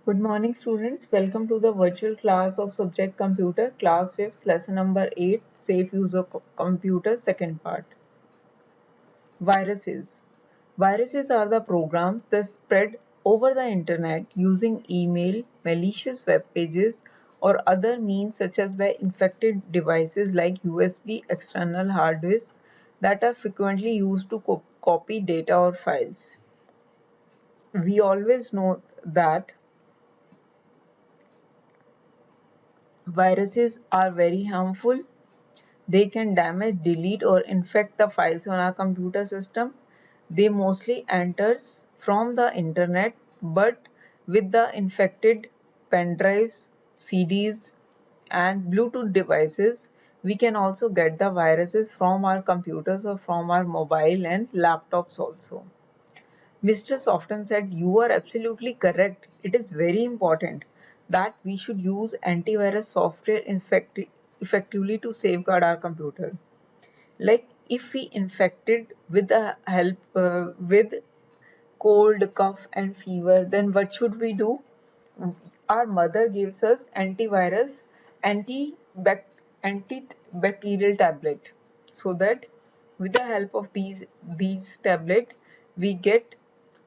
Good morning, students. Welcome to the virtual class of Subject Computer, class 5th, lesson number 8, Safe Use of Computer, second part. Viruses. Viruses are the programs that spread over the internet using email, malicious web pages, or other means such as by infected devices like USB external hard disks that are frequently used to copy data or files. We always know that viruses are very harmful. They can damage, delete, or infect the files on our computer system. They mostly enters from the internet, but with the infected pen drives, CDs, and Bluetooth devices, we can also get the viruses from our computers or from our mobile and laptops also. Mistress often said, "You are absolutely correct. It is very important that we should use antivirus software effectively to safeguard our computer." Like if we infected with the help with cold, cough, and fever, then what should we do? Our mother gives us antivirus, antibacterial tablet, so that with the help of these tablet we get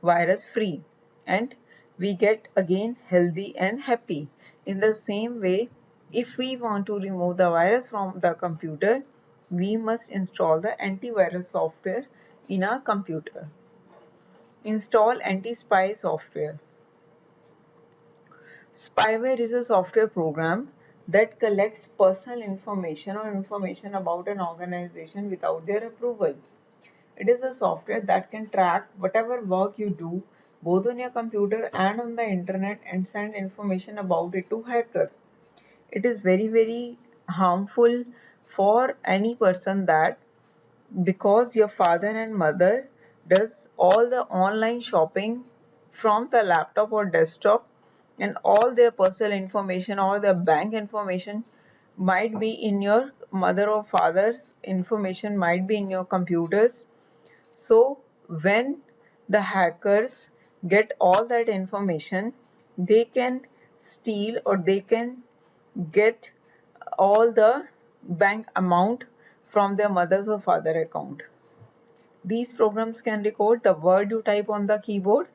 virus free and we get again healthy and happy. In the same way, if we want to remove the virus from the computer, we must install the antivirus software in our computer. Install anti-spy software. Spyware is a software program that collects personal information or information about an organization without their approval. It is a software that can track whatever work you do both on your computer and on the internet and send information about it to hackers. It is very harmful for any person that because your father and mother does all the online shopping from the laptop or desktop, and all their personal information or their bank information might be in your mother or father's information might be in your computers. So when the hackers get all that information, they can steal or they can get all the bank amount from their mother's or father account. These programs can record the word you type on the keyboard,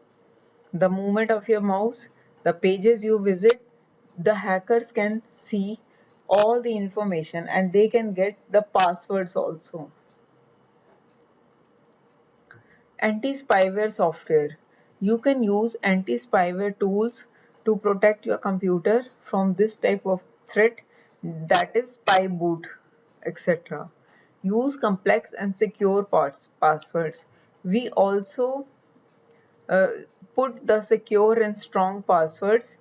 the movement of your mouse, the pages you visit. The hackers can see all the information and they can get the passwords also. Anti-spyware software. You can use anti-spyware tools to protect your computer from this type of threat, that is spy boot, etc. Use complex and secure passwords. We also uh, put the secure and strong passwords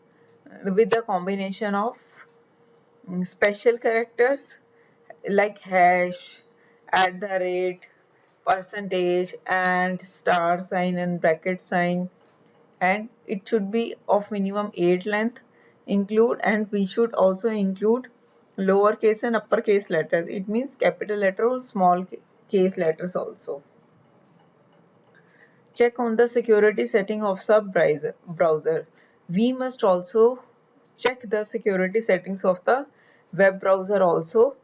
with the combination of special characters like hash, at the rate, percentage, and star sign and bracket sign, and it should be of minimum 8 length. Include, and we should also include lowercase and uppercase letters. It means capital letter or small case letters also. Check on the security setting of sub browser. We must also check the security settings of the web browser also.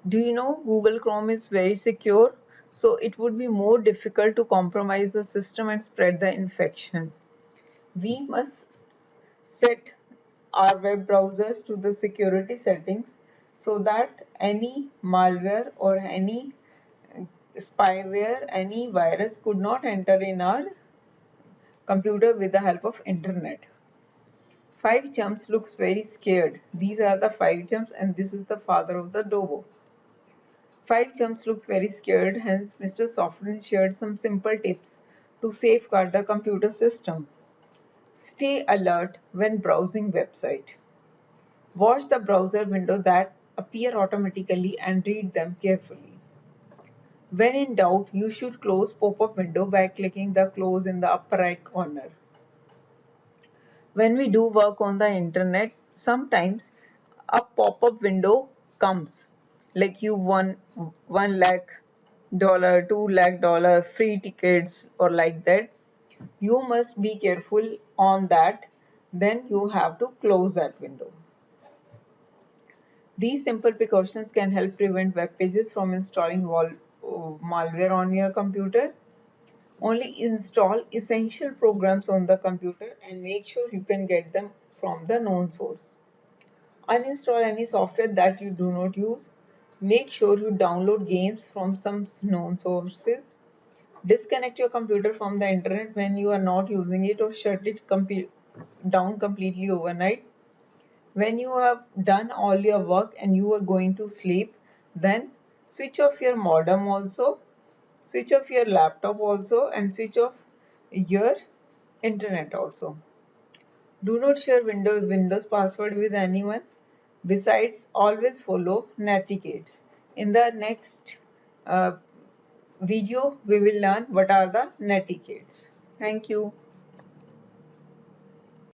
Do you know Google Chrome is very secure, so it would be more difficult to compromise the system and spread the infection. We must set our web browsers to the security settings so that any malware or any spyware, any virus could not enter in our computer with the help of internet. Five Chumps looks very scared. These are the five chumps and this is the father of the Dobo. Five Chumps looks very scared, hence Mr. Soften shared some simple tips to safeguard the computer system. Stay alert when browsing website. Watch the browser window that appear automatically and read them carefully. When in doubt, you should close pop-up window by clicking the close in the upper right corner. When we do work on the internet, sometimes a pop-up window comes like you won $1 lakh, $2 lakh free tickets or like that. You must be careful on that then you have to close that window. These simple precautions can help prevent web pages from installing malware on your computer. Only install essential programs on the computer and make sure you can get them from the known source. Uninstall any software that you do not use. Make sure you download games from some known sources. Disconnect your computer from the internet when you are not using it, or shut it down completely overnight. When you have done all your work and you are going to sleep, then switch off your modem also, switch off your laptop also, and switch off your internet also. Do not share Windows password with anyone. Besides, always follow Netiquettes. In the next uh, video, we will learn what are the Netiquettes. Thank you.